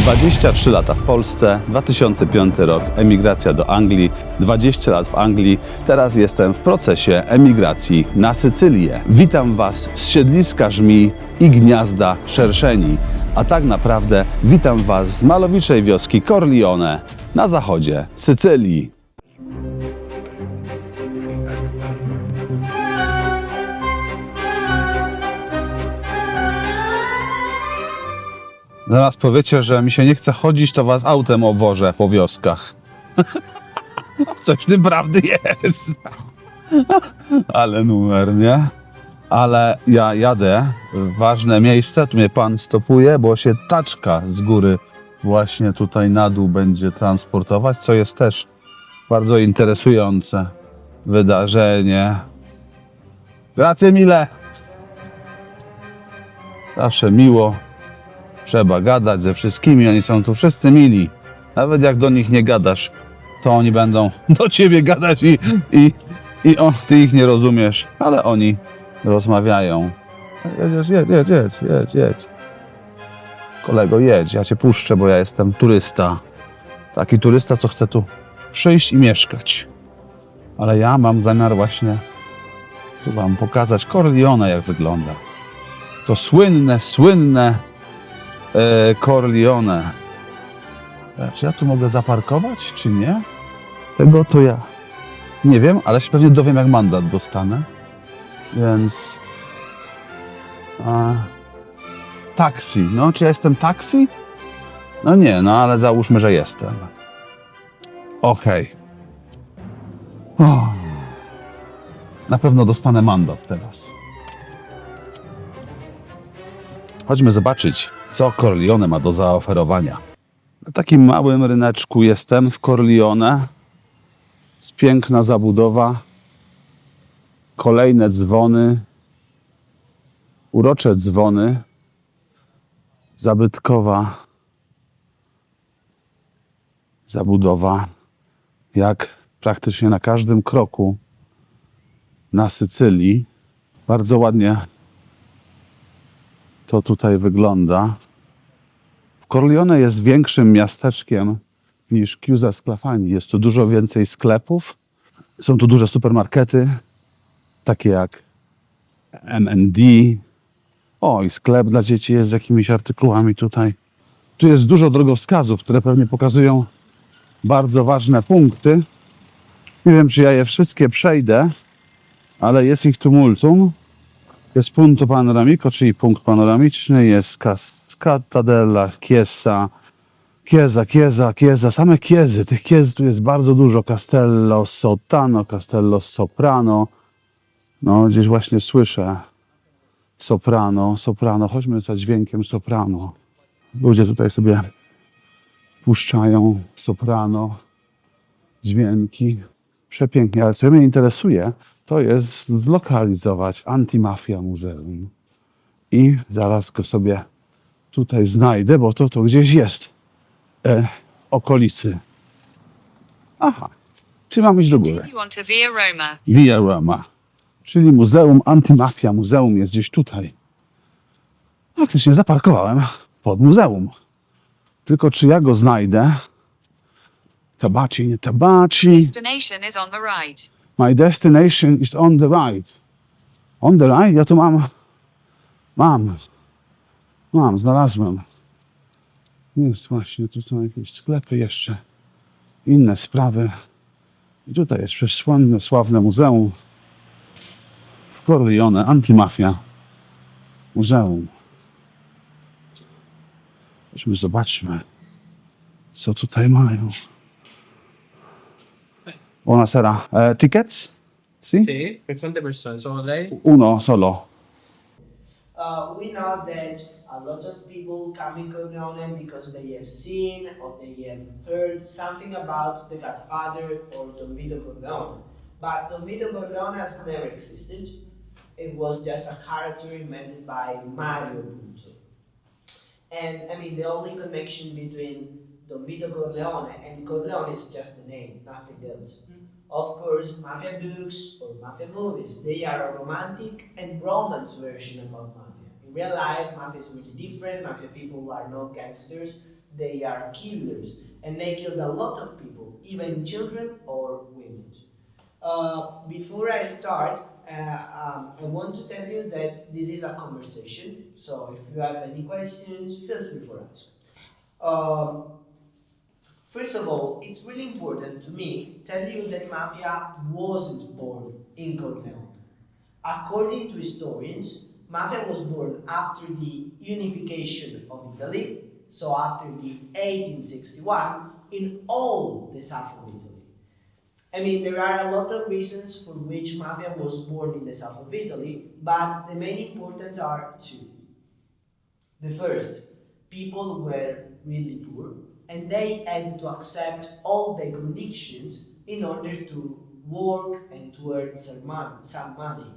23 lata w Polsce, 2005 rok, emigracja do Anglii, 20 lat w Anglii, teraz jestem w procesie emigracji na Sycylię. Witam Was z siedliska żmi i gniazda szerszeni, a tak naprawdę witam Was z malowiczej wioski Corleone na zachodzie Sycylii. Zaraz powiecie, że mi się nie chce chodzić, to was autem obwożę po wioskach. Coś w tym prawdy jest. Ale numer, nie? Ale ja jadę w ważne miejsce, tu mnie pan stopuje, bo się taczka z góry właśnie tutaj na dół będzie transportować, co jest też bardzo interesujące wydarzenie. Grazie mille! Zawsze miło. Trzeba gadać ze wszystkimi, oni są tu wszyscy mili. Nawet jak do nich nie gadasz, to oni będą do ciebie gadać i ty ich nie rozumiesz, ale oni rozmawiają. Jedź. Kolego, jedź, ja cię puszczę, bo ja jestem turysta. Taki turysta, co chce tu przyjść i mieszkać. Ale ja mam zamiar właśnie tu wam pokazać Corleone, jak wygląda. To słynne Corleone. Czy ja tu mogę zaparkować, czy nie? Tego to ja nie wiem, ale się pewnie dowiem, jak mandat dostanę. Więc... taksi. No, czy ja jestem taksi? No nie, no ale załóżmy, że jestem. Okej. Na pewno dostanę mandat teraz. Chodźmy zobaczyć, co Corleone ma do zaoferowania. Na takim małym ryneczku jestem w Corleone. Jest piękna zabudowa. Kolejne dzwony. Urocze dzwony. Zabytkowa zabudowa. Jak praktycznie na każdym kroku na Sycylii. Bardzo ładnie to tutaj wygląda. Corleone jest większym miasteczkiem niż Chiusa Sclafani. Jest tu dużo więcej sklepów. Są tu duże supermarkety, takie jak M&D. O, i sklep dla dzieci jest z jakimiś artykułami tutaj. Tu jest dużo drogowskazów, które pewnie pokazują bardzo ważne punkty. Nie wiem, czy ja je wszystkie przejdę, ale jest ich tu multum. Jest punto panoramico, czyli punkt panoramiczny, jest Cascata della Chiesa, Chiesa, same chiezy. Tych chiez tu jest bardzo dużo. Castello Sotano, Castello Soprano. No, gdzieś właśnie słyszę soprano. Chodźmy za dźwiękiem soprano. Ludzie tutaj sobie puszczają soprano, dźwięki. Przepięknie, ale co mnie interesuje, to jest zlokalizować Antimafia Muzeum. I zaraz go sobie tutaj znajdę, bo to gdzieś jest w okolicy. Aha, czyli mam iść do góry. Via Roma. Czyli Muzeum Antimafia. Muzeum jest gdzieś tutaj. Faktycznie zaparkowałem pod muzeum. Tylko czy ja go znajdę? Tabaci, nie tabaci. Destination is on the right. My destination is on the right. On the right? Ja tu mam, znalazłem. Jest właśnie, tu są jakieś sklepy jeszcze. Inne sprawy. I tutaj jest przecież sławne muzeum w Corleone, Antimafia Muzeum. Chodźmy, zobaczmy, co tutaj mają. Buonasera. Tickets? Si? Sì, per quante persone? Solo lei? Uno solo. We know that a lot of people come in Corleone because they have seen or they have heard something about the Godfather or Don Vito Corleone. But Don Vito Corleone has never existed. It was just a character invented by Mario Puzo. And I mean, the only connection between Don Vito Corleone and Corleone is just the name, nothing else. Of course, mafia books or mafia movies, they are a romantic and romance version about mafia. In real life, mafia is really different. Mafia people are not gangsters. they are killers, and they killed a lot of people, even children or women. Before I start, I want to tell you that this is a conversation, so if you have any questions, feel free for ask. Um, First of all, it's really important to me tell you that mafia wasn't born in Corleone. According to historians, mafia was born after the unification of Italy, so after the 1861, in all the south of Italy. I mean, there are a lot of reasons for which mafia was born in the south of Italy, but the main important are two. The first, people were really poor and they had to accept all the conditions in order to work and to earn some money.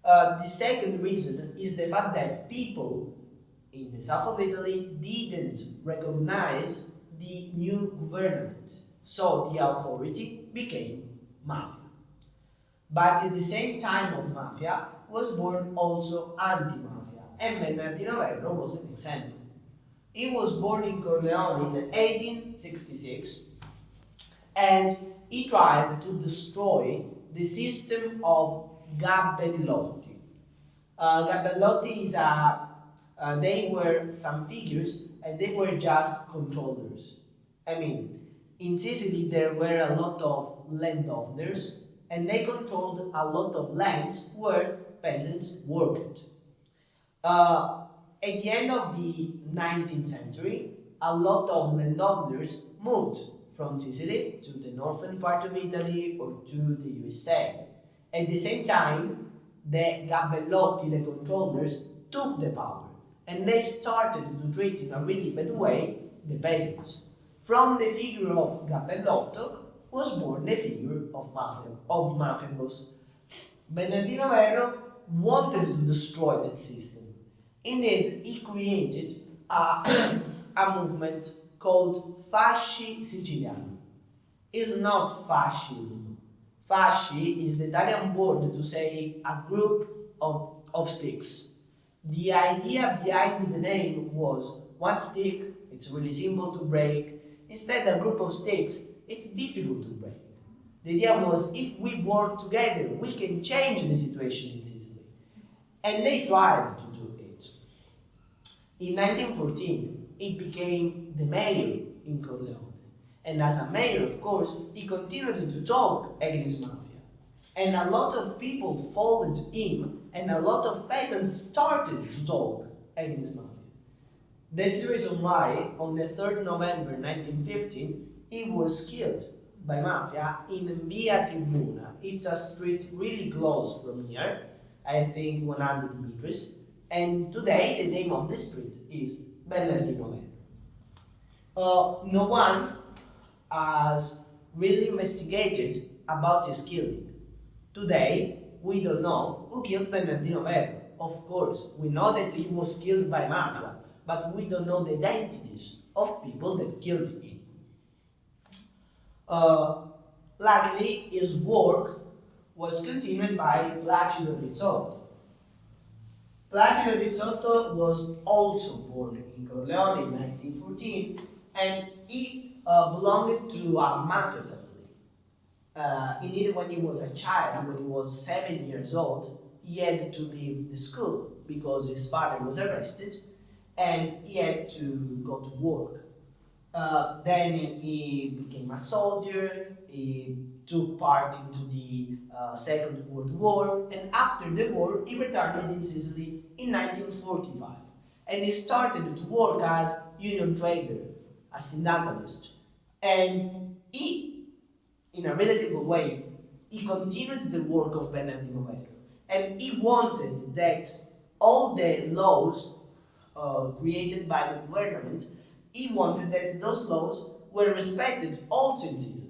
The second reason is the fact that people in the south of Italy didn't recognize the new government, so the authority became mafia. But at the same time of mafia was born also anti-mafia, and Bernardino Verro was an example. He was born in Corleone in 1866 and he tried to destroy the system of Gabellotti. Gabellotti is they were some figures and they were just controllers. I mean, in Sicily there were a lot of landowners and they controlled a lot of lands where peasants worked. At the end of the 19th century, a lot of landowners moved from Sicily to the northern part of Italy or to the USA. At the same time, the Gabellotti, the controllers, took the power and they started to treat in a really bad way the peasants. From the figure of Gabellotto was born the figure of mafia boss. Bernardino Verro wanted to destroy that system. Indeed, he created a movement called Fasci Siciliano. It's not fascism. Fasci is the Italian word to say a group of sticks. The idea behind the name was one stick, it's really simple to break. Instead, a group of sticks, it's difficult to break. The idea was if we work together, we can change the situation in Sicily. And they tried to do it. In 1914, he became the mayor in Corleone. And as a mayor, of course, he continued to talk against mafia. And a lot of people followed him, and a lot of peasants started to talk against mafia. That's the reason why, on the 3rd November 1915, he was killed by mafia in Via Tribuna. It's a street really close from here, I think 100 meters. And today, the name of the street is Bernardino Verro. No one has really investigated about his killing. Today, we don't know who killed Bernardino Verro. Of course, we know that he was killed by mafia, but we don't know the identities of people that killed him. Luckily, his work was continued by Placido Rizzotto. Placido Rizzotto was also born in Corleone in 1914, and he belonged to a mafia family. Indeed, when he was a child, when he was 7 years old, he had to leave the school because his father was arrested and he had to go to work. Then he became a soldier, he took part into the Second World War, and after the war he returned in Sicily in 1945. And he started to work as union trader, a syndicalist. And he, in a really simple way, he continued the work of Bernardino Verro. And he wanted that all the laws created by the government, he wanted that those laws were respected also in Sicily.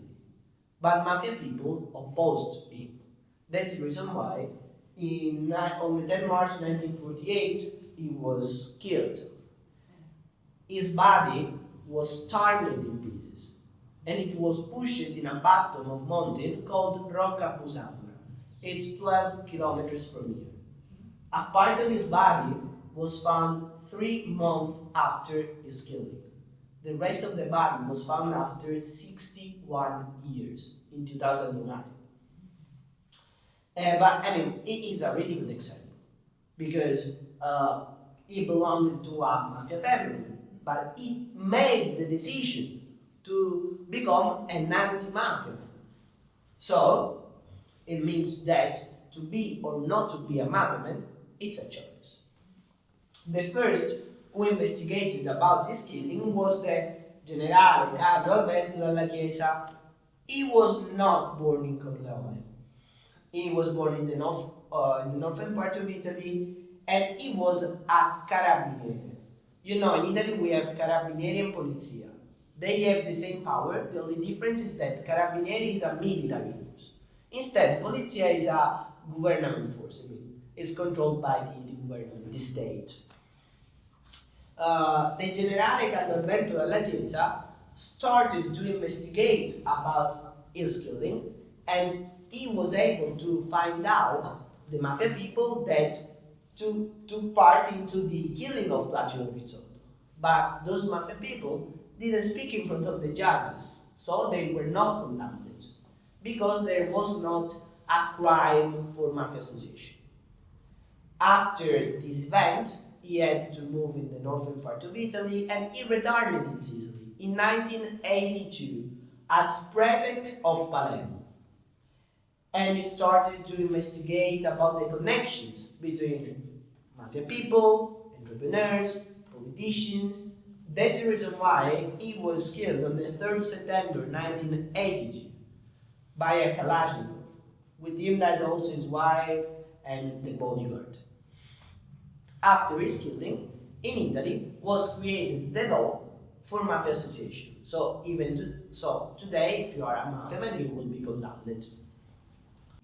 But mafia people opposed him. That's the reason why on the 10th March 1948 he was killed. His body was torn in pieces and it was pushed in a bottom of mountain called Rocca Busambra. It's 12 kilometers from here. A part of his body was found 3 months after his killing. The rest of the body was found after 61 years in 2009. But I mean, it is a really good example because he belonged to a mafia family, but he made the decision to become an anti-mafia man. So it means that to be or not to be a mafia man, it's a choice. The first who investigated about this killing was the Generale Carlo Alberto Dalla Chiesa. He was not born in Corleone. He was born in the northern part of Italy, and he was a carabiniere. You know, in Italy we have carabinieri and polizia. They have the same power. The only difference is that carabinieri is a military force. Instead, polizia is a government force. I mean, it's controlled by the government, the state. The Generale Carlo Alberto Dalla Chiesa started to investigate about his killing, and he was able to find out the mafia people that took part into the killing of Placido Rizzotto. But those mafia people didn't speak in front of the judges, so they were not condemned because there was not a crime for mafia association. After this event, he had to move in the northern part of Italy, and he returned in Sicily in 1982 as prefect of Palermo. And he started to investigate about the connections between mafia people, entrepreneurs, politicians. That's the reason why he was killed on the 3rd September 1982 by a Kalashnikov. With him died also his wife and the bodyguard. After his killing, in Italy was created the law for mafia association. So today, if you are a mafia man, you will be condemned.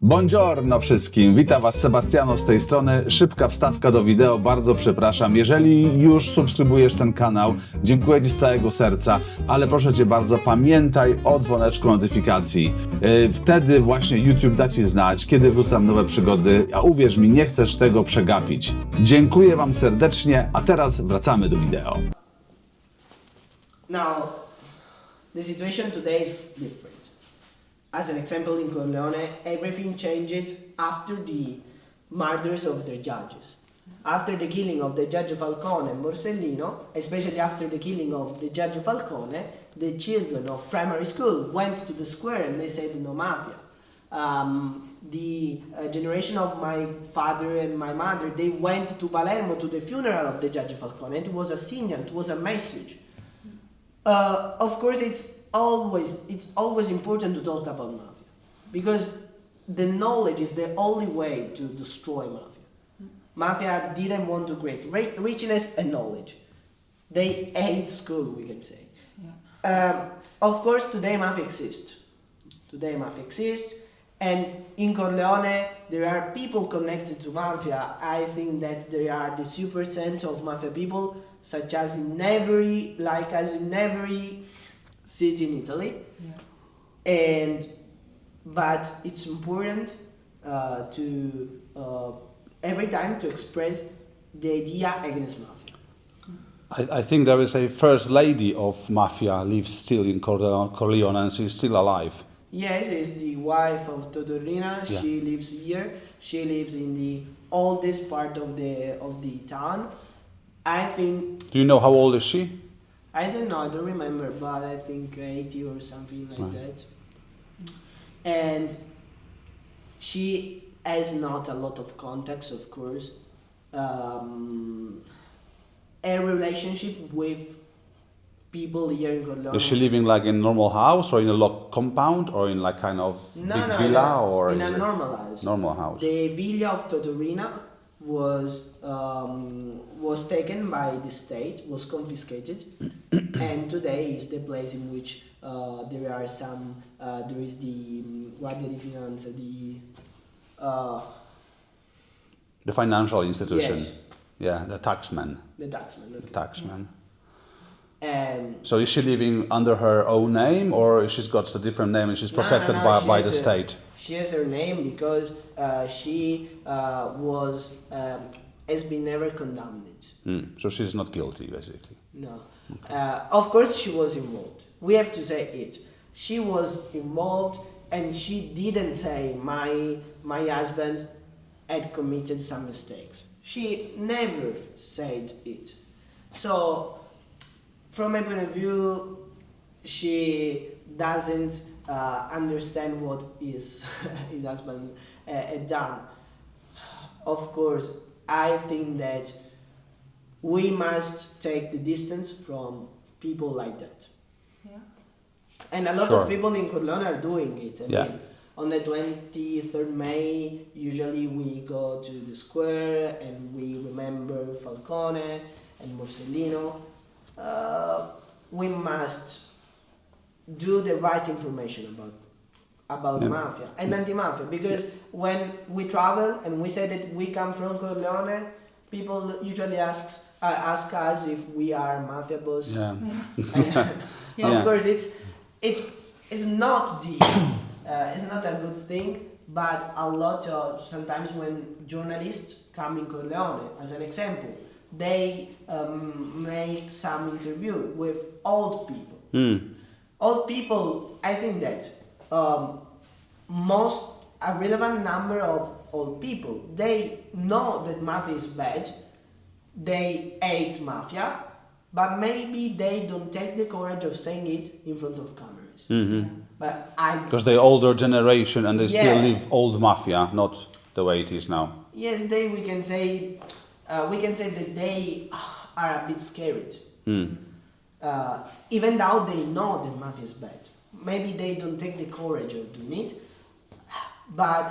Buongiorno wszystkim, witam Was Sebastiano z tej strony. Szybka wstawka do wideo, bardzo przepraszam. Jeżeli już subskrybujesz ten kanał, dziękuję Ci z całego serca, ale proszę Cię bardzo, pamiętaj o dzwoneczku notyfikacji. Wtedy właśnie YouTube da Ci znać, kiedy wrzucam nowe przygody, a uwierz mi, nie chcesz tego przegapić. Dziękuję Wam serdecznie, a teraz wracamy do wideo. Now, the situation today is different. As an example, in Corleone, everything changed after the murders of their judges. After the killing of the judge Falcone and Borsellino, especially after the killing of the judge Falcone, the children of primary school went to the square and they said no mafia. The generation of my father and my mother, they went to Palermo to the funeral of the judge Falcone, and it was a signal, it was a message. Of course, it's always important to talk about mafia, because the knowledge is the only way to destroy mafia. Mafia didn't want to create richness and knowledge. They hate school, we can say. Yeah. Of course, today mafia exists. And in Corleone, there are people connected to mafia. I think that there are the 2% of mafia people, such as in every city in Italy. Yeah. But it's important to every time to express the idea against mafia. I think there is a first lady of mafia lives still in Corleone and she's still alive. Yes, it's the wife of Totorina. Yeah. She lives here. She lives in the oldest part of the town. I think. Do you know how old is she? I don't know. I don't remember, but I think 80 or something like that. And she has not a lot of contacts, of course. A relationship with people here in Corleone. Is she living like in a normal house or in a locked compound or in like kind of big villa? Or in a normal house. Normal house. The villa of Totorina was taken by the state, was confiscated, and today is the place in which there are some. There is the Guardia di Finanza, the financial institution. Yes. Yeah, the taxman. The taxman. Okay. The taxman. So is she living under her own name, or she's got a different name and she's protected by the state? She has her name because she has been never condemned. So she's not guilty, basically. No. Of course, she was involved. We have to say it. She was involved, and she didn't say my husband had committed some mistakes. She never said it. So, from my point of view, she doesn't understand what his husband had done. Of course, I think that we must take the distance from people like that. Yeah. And a lot Sure. of people in Corleone are doing it. I Yeah. mean, on the 23rd May, usually we go to the square and we remember Falcone and Borsellino. We must do the right information about Yeah. mafia and anti-mafia, because when we travel and we say that we come from Corleone, people usually ask us if we are mafia boss. Yeah. Of Yeah. course, it's not it's not a good thing, but a lot of sometimes when journalists come in Corleone, as an example, they make some interview with old people. Old people, I think that a relevant number of old people, they know that mafia is bad, they hate mafia, but maybe they don't take the courage of saying it in front of cameras. But Because they're older generation and they still Yes. live old mafia, not the way it is now. yes, we can say that they are a bit scared. Even though they know that mafia is bad, maybe they don't take the courage of doing it. But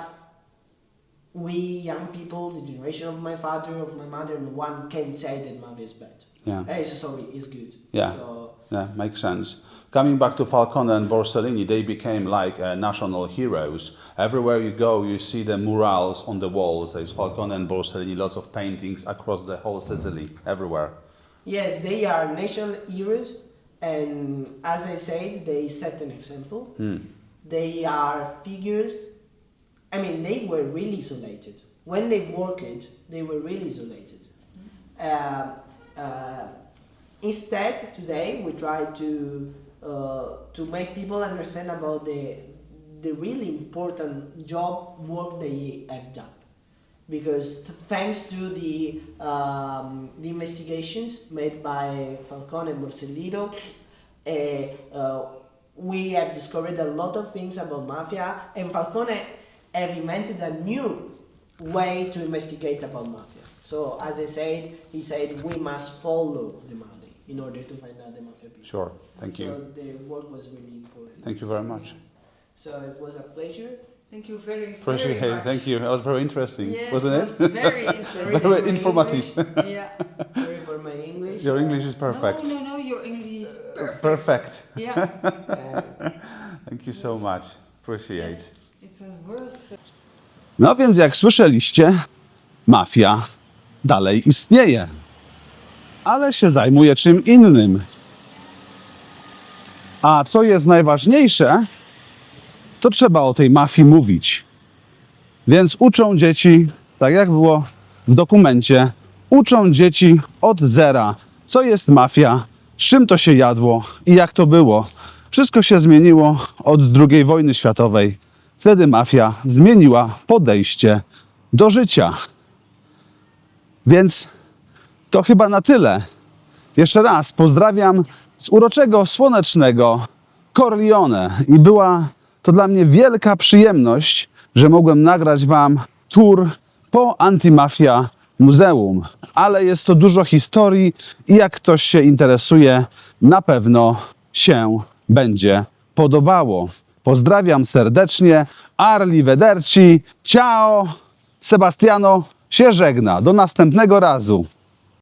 we young people, the generation of my father, of my mother, no one can say that mafia is bad. Yeah. It's good. Yeah. So, Yeah, makes sense. Coming back to Falcone and Borsellino, they became like national heroes. Everywhere you go, you see the murals on the walls. There's Falcone and Borsellino, lots of paintings across the whole Sicily, everywhere. yes, they are national heroes, and as I said, they set an example. They are figures. I mean, they were really isolated. When they worked, they were really isolated. Instead, today we try to make people understand about the really important work they have done, because thanks to the investigations made by Falcone and Borsellino, we have discovered a lot of things about mafia, and Falcone have invented a new way to investigate about mafia. So, as I said, he said we must follow the money in order to find out the mafia people. Sure, thank So you. the work was really important. Thank you very much. So it was a pleasure. Thank you very, Appreciate very it, much. thank you. That was very interesting, Yes, wasn't was it? Very interesting. Sorry for Very my informative. English. Yeah. Sorry for my English. Your English is perfect. No, your English is perfect. Perfect. Yeah. Thank you so much. Appreciate. Yes, it was worth. No więc jak słyszeliście, mafia dalej istnieje, ale się zajmuje czym innym. A co jest najważniejsze, to trzeba o tej mafii mówić. Więc uczą dzieci, tak jak było w dokumencie, uczą dzieci od zera, co jest mafia, z czym to się jadło i jak to było. Wszystko się zmieniło od II wojny światowej. Wtedy mafia zmieniła podejście do życia. Więc to chyba na tyle. Jeszcze raz pozdrawiam z uroczego, słonecznego Corleone. I była to dla mnie wielka przyjemność, że mogłem nagrać Wam tour po Antimafia Muzeum. Ale jest to dużo historii i jak ktoś się interesuje, na pewno się będzie podobało. Pozdrawiam serdecznie. Arrivederci. Ciao. Sebastiano się żegna. Do następnego razu.